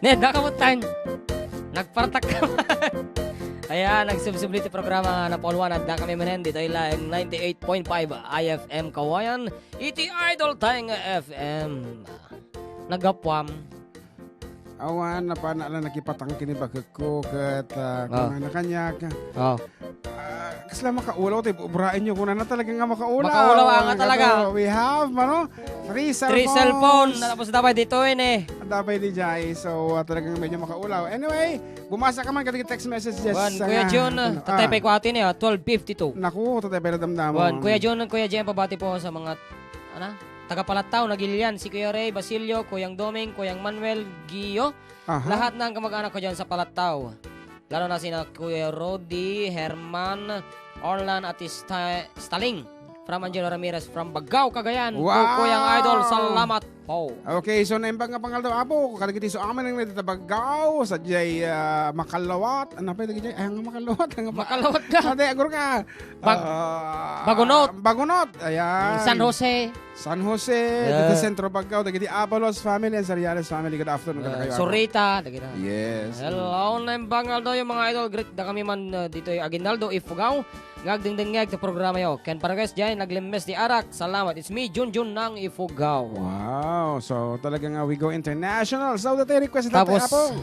Neda kamutan. Nagpartak ka man. Ayan, nagsubsubliti programa na Paul 1 at da kami manen dito ay 98.5 IFM Kawayan. Iti Idol Tang FM. Nagapwam. Awan, na pa na nakipatang kinibagag ko kat kung na kanya ka. Oh. Kasi lang makaulaw, tayo burain nyo kung na talaga nga makaulaw. Makaulaw nga talaga. We have, ano, 3 Three cellphone. Tapos dapat dito yun eh. Dabay di Jai. So, talagang medyo makaulaw. Anyway, bumasa ka man katig text messages. Kuya John, tataypay ko atin eh, 12:52. Naku, tataypay na damdamon. Kuya John, Kuya Jem, pabati po sa mga, taga-Palataw, Nagilian, si Kuya Ray, Basilio, Kuyang Doming, Kuyang Manuel, Gio, lahat ng kamag-anak ko dyan sa Palataw. Lalo na sina Kuya Rodi, Herman, Orlan at Staling. From Angelo Ramirez from Bagao, Cagayan. Wow! Kuyang Idol, salamat po. Okay, so naimbang nga pangal daw apo. Kadagiti so amin ang nagtatabagaw sa jay makalawat. Ano pa yung jay? Ay, nga makalawat. Makalawat ka. Ate, agor ka. Bagunot. Bagunot. Ayan. San Jose. San Jose. Dito Centro Bagao. Dagiti Abalos family and Sariales family. Good afternoon. Sorita. Yes. Hello, naimbang daw yung mga idol. Great na kami man dito yung Aguinaldo, Ifugao. Ngagdingdingag sa programa yo. Ken Paragas dyan, naglimes di Arak. Salamat. It's me, Junjun ng Ifugao. Wow. So talagang we go international. So dati request natin Tapos, apo.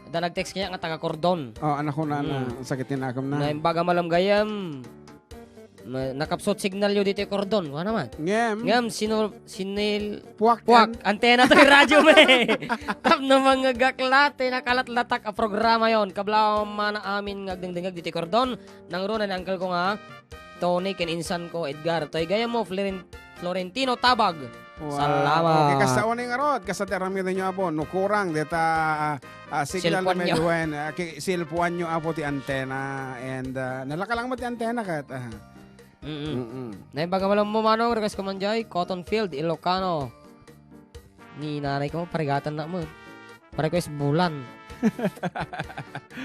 Da nag-text kanya nga taga-Cordon. Oh, anak ko na sakit din akam na. Naimbaga malam gayam. Nakapsot signal yo dito yung Cordon. Wala naman. Ngam, sinil... Puwak. Antena to yung radyo me. Tap na mga gaklate, nakalatlatak ang programa yon. Kablaw man amin ngagdingdingag dito yung Cordon. Nangruna ni uncle ko nga, Tony, ken insan ko, Edgar. Toy gaya mo, Florentino Tabag. Wow. Salamat. Okay, kasta uning arod, kasta terami nyo apo, no kurang deta signal na medyo silpuan nyo apo ti antena and nalakalang mo ti antena kat. Naimbaga malam mo manong, request ko man dyan, Cotton Field, Ilocano. Ni nanay ko, parigatan na mo. Request bulan.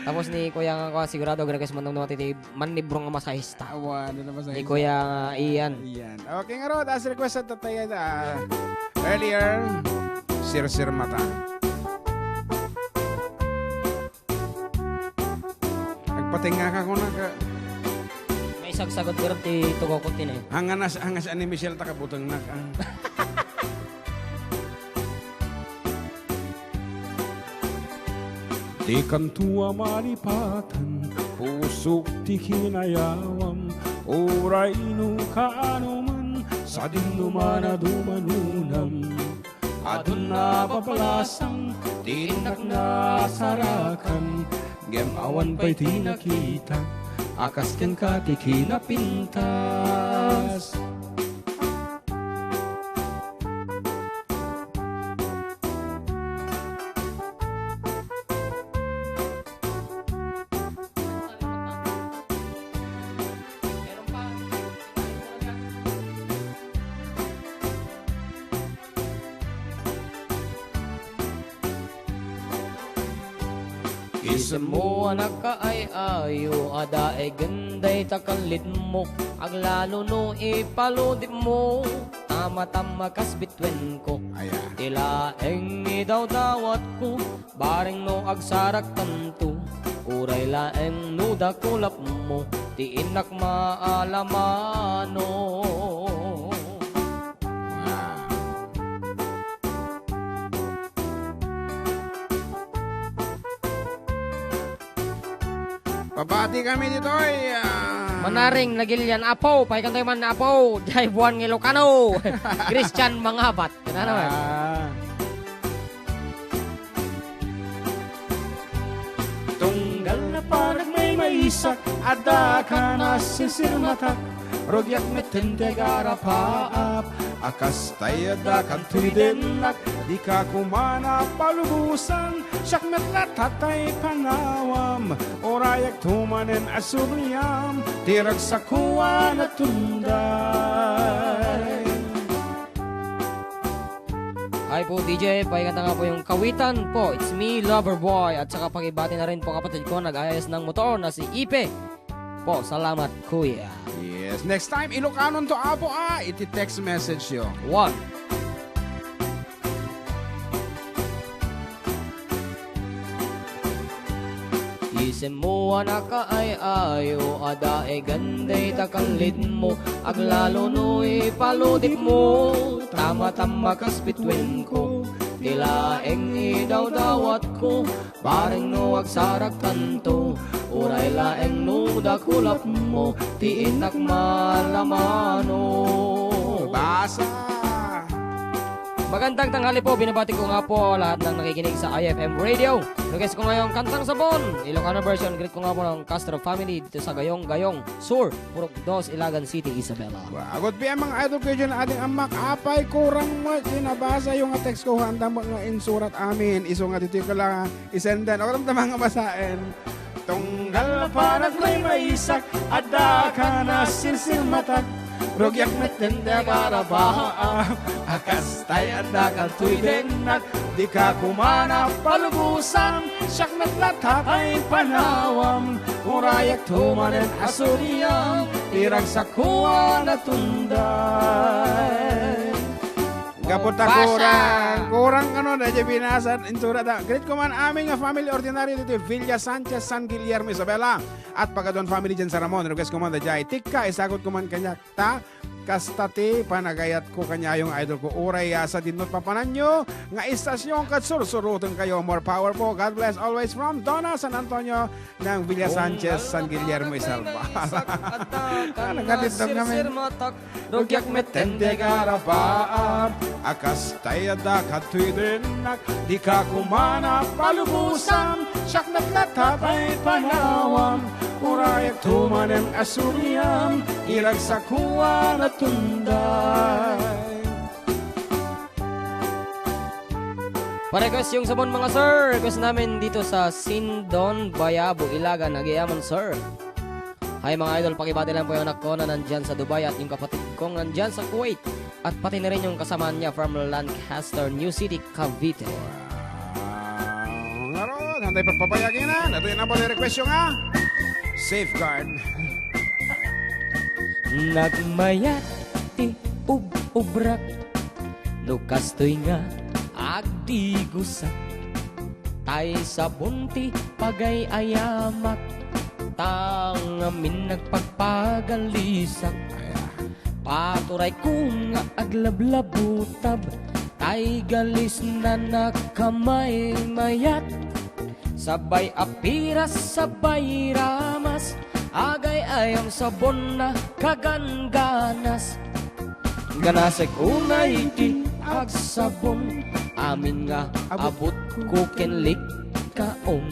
Tapos ni Kuya nga ko, sigurado, request man nung namatiti, manibrong nga masahista. Ni Kuya Ian. Okay nga rod, as requested tayo earlier, Sir Mata. Nagpatinga ka ko na ka. May isagsagot ko ti tugaw ko tin eh. Hangas ni Michelle takabutang na ka. Di kantua malipatan, pusok ti kinayawam, oray no kaanuman, sa dinumana dumanunam. Adun na papalasang, tinak na sarakan, gem awan pa'y tinakita, akas ken ka ti kinapintas. Isa mo anak ka ay ayo, ada ay ganday takalit mo, aglalo no ipaludip mo, tama-tama kas bitwen ko. Tila eng idaw-dawat ko, baring no agsarak tanto, uray laeng nuda kulap mo, ti inak maalamano. Pabati kami dito ay Manaring Nagilian Apo, paikan tayo man na Apo, Jai Buwan ng Ilocano, Christian Mangabat. Ano naman? Tunggal na parang may maisak, ada ka na sisirmatak, rodyak metente garapaap, akas tayo da kantoy denak, di ka kumana palubusan, siyak metla tatay pangawam, orayak tumanen asubliyam, tirag sa kuwa na tunday. Hi po DJ, paikanta nga po yung kawitan po. It's me, Loverboy. At saka pag-ibati na rin po kapatid ko, nag-ayos ng motor na si Ipe. Po, salamat kuya. Yes Yes. Next time, Ilocanon to Apo iti-text message yo. 1. Isim mo anak ka ay ayo, ada e ganday takalid mo, aglalo no ipaludip mo, tama-tama kas bitwin ko, tilaeng idaw-dawat ko, pareng no agsarak tanto, uray laeng no dakulap mo, tiinak malamano. Basa! Magandang tanghali po, binabati ko nga po lahat ng nakikinig sa IFM Radio. Request ko ngayong Kantang Sabon, Ilocano version. Greet ko nga po ng Castro family dito sa Gayong Sur, Purok 2, Ilagan City, Isabela. Good PM mga idol ko dyan ating amak. Apay kurang mo, kinabasa yung text ko. Handa mo nga insurat amin. Iso nga dito ko lang isendan. Ako lang mga basain. Tunggal parang may maisak, ada ka na silsilmatak. Rogyak metende para bahaap, akas tayo ada ka tuidenak, di ka kumana palubusan, siyak metlatat ay panawam, urayak tumanen asuriyam, tirag sa kuwa na tunday. Kapot kurang na dyan binasan insura da. Great ko man aming family ordinary dito Villa Sanchez, San Guillermo, Isabela. At pagkadon family dyan sa Ramon. Request ko man da jay. Tikka, isagot ko man kanya ta. Kastati, panagayat ko kanya yung idol ko. Uray, sa dinot papanan nyo. Nga istasyon kat sursurutan kayo. More power po. God bless always from Donna, San Antonio ng Villa Sanchez, San Guillermo, Isabela. Nagatitong kami. Rugyak metende garapaan. Akas tayo da katuidenak. Di ka kumana palubusan. Siyak naglatapay panawam. Urayak tumanem asuriyam. Irag sa kuwa na tunday. Pa-request yung sabon mga sir. Request namin dito sa Sindon, Bayabo, Ilagan, Nagyaman sir. Hi mga idol, pakibati lang po yung anak ko na nandyan sa Dubai at yung kapatid kong nandyan sa Kuwait. At pati na rin yung kasamaan niya from Lancaster, New City, Cavite. Ngaron, hantay pagpapayagin na. Ito yung naman request yung Safeguard. Nagmayat ti ubrak no kastoy nga agdigusak tay sa bunti pagay ayamak tangamin nagpagpagalisak paturay ko nga aglablabutab tay galis na nakamay mayat sabay apiras sabay ramas agay ayang sabon na kaganganas ganasek unay di agsabon amin nga abot ko kenlik kaong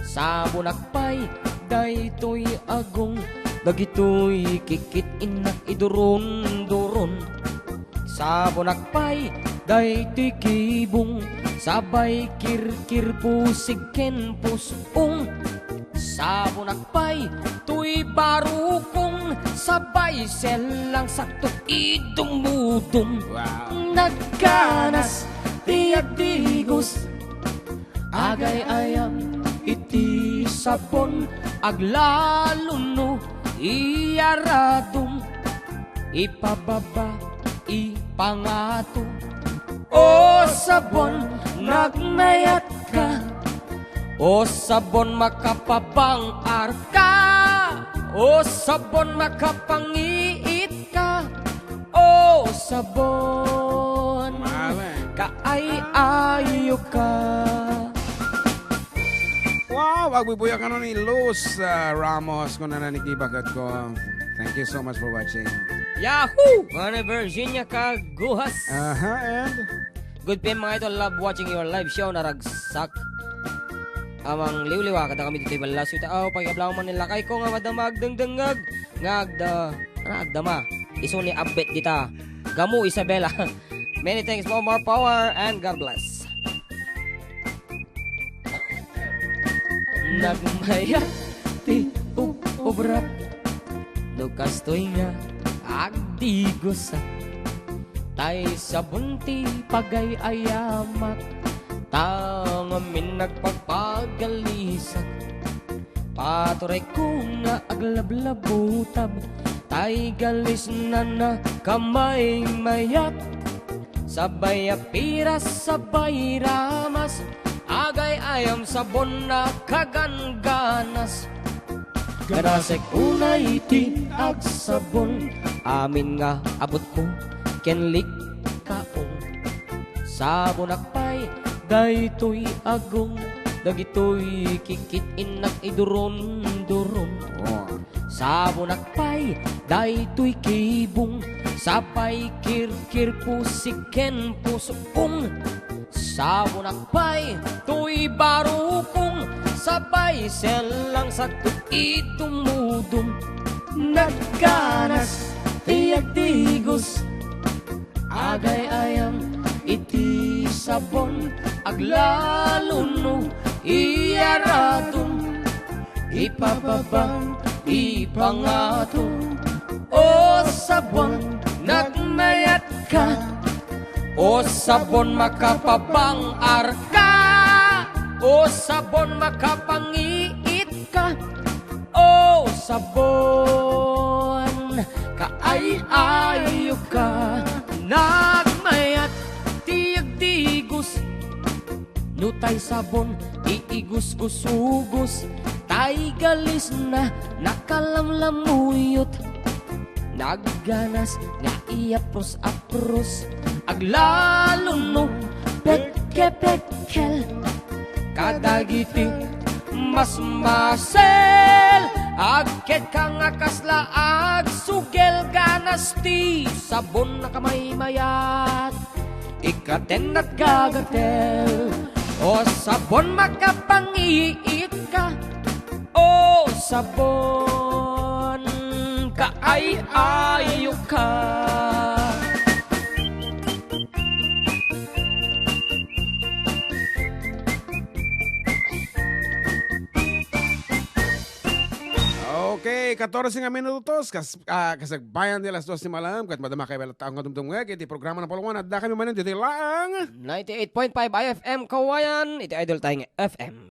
sabon akpay daytoy agong dagitoy kikit inak iduron-duron sabon akpay daytoy kibong sabay kirkir pusig ken pusong sabon akpay tuy barukong sabay selang sakto idumudum nagkanas tiagdigos agay ayam iti sabon aglaluno iyaradum ipababa ipangato o sabon nagnayat ka o sabon makapabang arka o sabon makapangiit ka o sabon kaay-ayo ka. Wow, agbibuya ka nun ni Luz Ramos kung nananikibagat ko. Thank you so much for watching. Yahoo! Mga Virginia Kaguhas. And? Good PM mga idol, love watching your live show na ragsak. Amang liwliwa kada kami dito ibalas yuta aw pagablaw man nila kay ko nga madamag dengdengag ngagda agdama iso ni update kita gamu Isabela. Many thanks for more power and God bless. Nagmaya ti ubrak no kastoy nga agdigosa tay sa bunti pagay ayamak tangamin nagpagpagalisak paturay ko nga aglablabutab tay galis na kamay mayat, sabay apiras, sabay ramas, agay ayam sabon na kaganganas. Ganasek unay iti ag sabon, amin nga abot ko kenlik kaong. Sabon akpay daytoy agong, dagitoy kikit inak iduron-duron. Sabon akpay daytoy kibong, sapay kirkir pusiken pusupong. Sabon akpay tuy barukong, sabay selang sa itumudong. Nagganas tiyak tigos, agay ayam iti sabon, aglaluno iyaradong, ipababang ipangatong. O sabon nagmayat ka, o sabon makapabang arka, o sabon makapangiit ka, o sabon kaay-ayo ka. Nagmayat tiyag-tigos, nutay sabon iigus-gusugos, tay galis na nakalamlamuyot. Nagganas nga iapros-apros, aglaluno peke-pekel, kadagiti mas masel, agket ka nga kasla ag sugel. Ganas ti sabon na kamay mayat, ikaten at gagatel. O sabon makapangiit ka, o sabon kaay-ayo ka. Okay, 14 nga minutos kasagbayan di alas 2 ni malam kat madama kay bala taong kadumdum iti programa ng Palawan at da kami manin dito lang 98.5 IFM Kawayan, iti idol tayong FM.